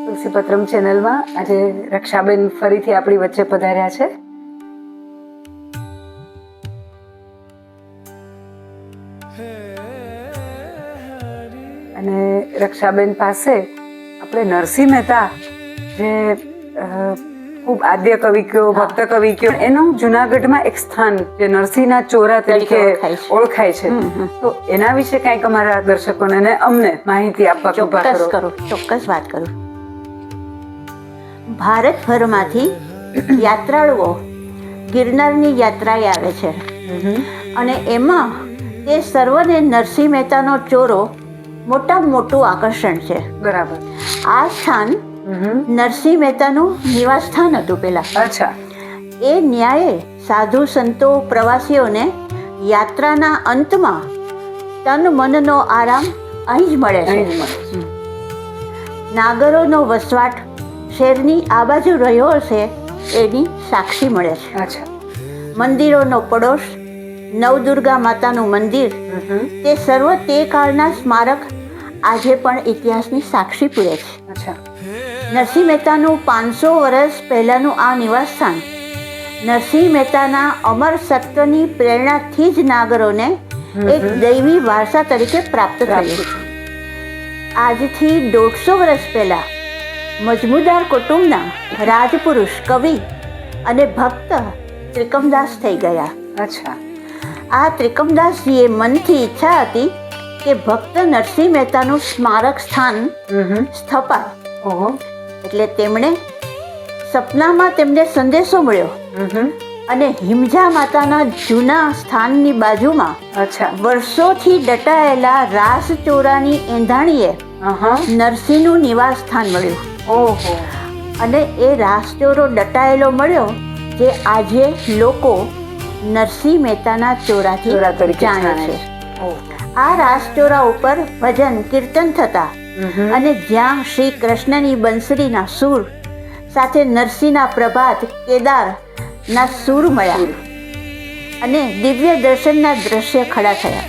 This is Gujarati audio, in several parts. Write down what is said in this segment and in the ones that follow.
તુલસીપત્રમ ચેનલમાં આજે રક્ષાબેન ફરીથી આપણી વચ્ચે પધાર્યા છે. અને રક્ષાબેન પાસે આપણે નરસિંહ મહેતા જે ખૂબ આદ્ય કવિ કયો ભક્ત કવિ કયો એનું જુનાગઢમાં એક સ્થાન જે નરસિંહના ચોરા તરીકે ઓળખાય છે, તો એના વિશે કંઈક અમારા દર્શકોને અને અમને માહિતી આપવા ચોક્કસ વાત કરું. ભારતભરમાંથી યાત્રાળુઓ ગિરનારની યાત્રાએ આવે છે અને એમાં તે સર્વને નરસિંહ મહેતાનો ચોરો મોટામાં મોટું આકર્ષણ છે. બરાબર. આ સ્થાન નરસિંહ મહેતાનું નિવાસ સ્થાન હતું પેલા. અચ્છા. એ ન્યાયે સાધુ સંતો પ્રવાસીઓને યાત્રાના અંતમાં તન મનનો આરામ અહીં જ મળે છે. નાગરોનો વસવાટ શહેરની આ બાજુ રહ્યો હશે એની સાક્ષી મળે છે. અચ્છા. મંદિરોનો પડોશ, નવદુર્ગા માતાનું મંદિર, તે સર્વ તે કાળના સ્મારક આજે પણ ઇતિહાસની સાક્ષી પૂરે છે. અચ્છા. નરસિંહ મહેતાનું 500 વર્ષ પહેલાંનું આ નિવાસ સ્થાન નરસિંહ મહેતાના અમર સત્વની પ્રેરણાથી જ નાગરોને એક દૈવી વારસા તરીકે પ્રાપ્ત થયું. આજથી 150 વર્ષ પહેલા મજમુદાર કુટુંબના રાજપુરુષ, કવિ અને ભક્ત ત્રિકમદાસ થઈ ગયા. અચ્છા. આ ત્રિકમદાસજીએ મનથી ઈચ્છા હતી કે ભક્ત નરસિંહ મહેતાનું સ્મારક સ્થાન સ્થપાય. ઓહો. એટલે તેમણે સપનામાં તેમને સંદેશો મળ્યો અને હિમજા માતાના જૂના સ્થાનની બાજુમાં અચ્છા. વર્ષોથી દટાયેલા રાસ ચોરાની એંધાણીએ નરસિંહનું નિવાસ સ્થાન મળ્યું. ઓહો. અને એ રાસચોરો દટાયેલો મળ્યો જે આજે લોકો નરસિંહ મહેતાના ચોરાથી જાણે છે. આ રાસચોરા ઉપર ભજન કીર્તન થતા અને જ્યાં શ્રી કૃષ્ણની બંસરીના સૂર સાથે નરસિંહના પ્રભાત કેદારના સૂર મળ્યા અને દિવ્ય દર્શનના દ્રશ્ય ખડા થયા.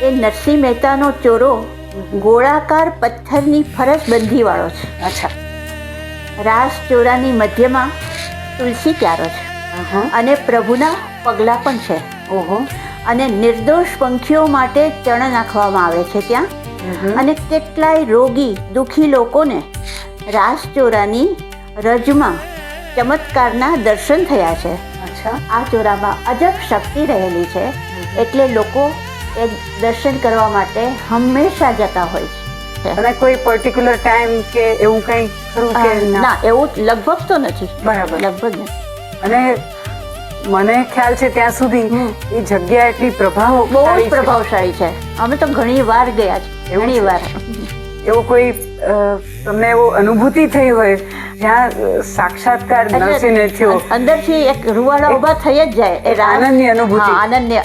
એ નરસિંહ મહેતાનો ચોરો ગોળાકાર પથ્થરની ફરસ બંધીવાળો છે. અચ્છા. રાસ ચોરાની મધ્યમાં તુલસી ક્યારો છે અને પ્રભુના પગલાં પણ છે. ઓહો. અને નિર્દોષ પંખીઓ માટે ચણ નાખવામાં આવે છે ત્યાં. અને કેટલાય રોગી દુઃખી લોકોને રાસ ચોરાની રજમાં ચમત્કારના દર્શન થયા છે. આ ચોરામાં અજબ શક્તિ રહેલી છે એટલે લોકો એ દર્શન કરવા માટે હંમેશા જતા હોય છે. અને કોઈ પર્ટિક્યુલર ટાઈમ કે એવું કંઈ ખરું કે ના, એવું લગભગ તો નથી. બરાબર. લગભગ નથી. અને મને ખ્યાલ છે ત્યાં સુધી એ જગ્યા એટલી બહુ જ પ્રભાવશાળી છે. અમે તો ઘણી વાર ગયા છે. ઘણી વાર. એવો કોઈ તમને એવો અનુભૂતિ થઈ હોય જ્યાં સાક્ષાત્કાર નરસિંહને થયો, અંદરથી એક રૂવાડા ઊભા થઈ જ જાય. એ આનંદની અનુભૂતિ. આનંદની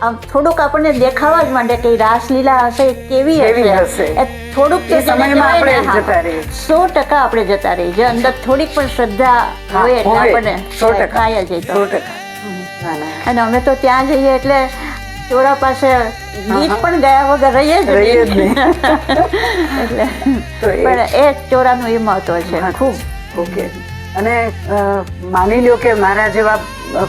આમ થોડુંક આપણને દેખાવા જ માંડે કે રાસલીલા હશે કેવી હશે. થોડુંક એ સમયમાં આપણે જતા રહીએ. 100% આપણે જતા રહીએ. જે અંદર થોડીક પણ શ્રદ્ધા હોય એટલે આપણને થાય જ. અને અમે તો ત્યાં જઈએ એટલે ચોરા પાસે ગીત પણ ગયા વગર રહીએ જ નહીં. એટલે પણ એ ચોરાનું એ મહત્વ છે ખૂબ. ઓકે. અને માની લ્યો કે મારા જેવા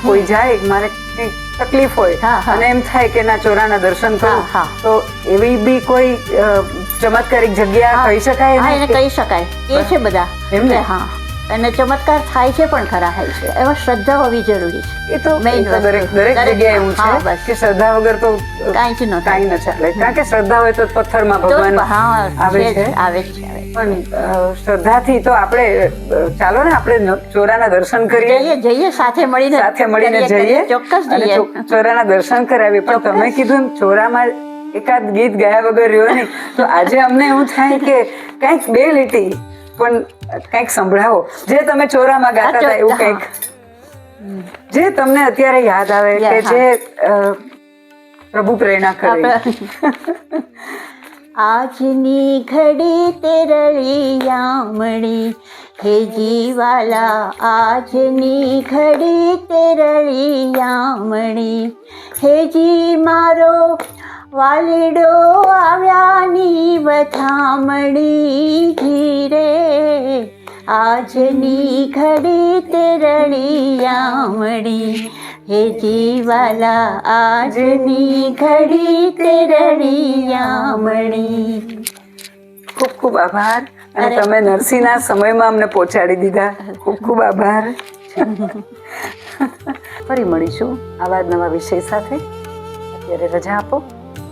કોઈ જાય, મારે કંઈક તકલીફ હોય અને એમ થાય કે ના ચોરાના દર્શન કરું, તો એવી બી કોઈ ચમત્કારિક જગ્યા કહી શકાય? એને કહી શકાય. એ છે બધા એમને. હા. અને ચમત્કાર થાય છે પણ ખરા. થાય છે. એમાં શ્રદ્ધા હોવી જરૂરી છે. એ તો દરેક જગ્યાએ એવું છે કે શ્રદ્ધા વગર તો કાંઈ ન ચાલે. કારણ કે શ્રદ્ધા હોય તો પથ્થરમાં ભગવાન આવે છે. પણ શ્રદ્ધાથી તો આપણે ચાલો ને આપણે ચોરાના દર્શન કરીએ. જઈએ સાથે મળીને જઈએ. ચોક્કસ જઈએ. ચોરાના દર્શન કરાવીએ. પણ તમે કીધું ચોરામાં એકાદ ગીત ગાયા વગર રહ્યો નહીં, તો આજે અમને એવું થાય કે કંઈક બે લીટી પણ કંઈક સંભળાવો જે તમે ચોરામાં ગાતા હતા. એવું કંઈક જે તમને અત્યારે યાદ આવે કે જે પ્રભુ પ્રેરણા કરે. આજની ઘડી તેરળી યામણી હે જીવાલા આજની ઘડી તેરળી યામણી હે જી મારો વાલીડો આવ્યાની વધામણી જીરે આજની ઘડી તેરળી યામણી હે જીવાલા આજની ઘડી તેરળી યામણી. ખૂબ ખૂબ આભાર. અને તમે નરસિંહના સમયમાં અમને પહોંચાડી દીધા. ખૂબ ખૂબ આભાર. ફરી મળીશું આવા જ નવા વિષય સાથે. અત્યારે રજા આપો.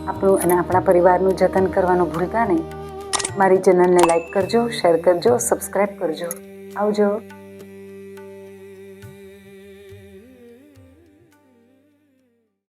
આપણું અને આપણા પરિવારનું જતન કરવાનું ભૂલતા નહીં. મારી ચેનલને લાઈક કરજો, શેર કરજો, સબસ્ક્રાઈબ કરજો. આવજો.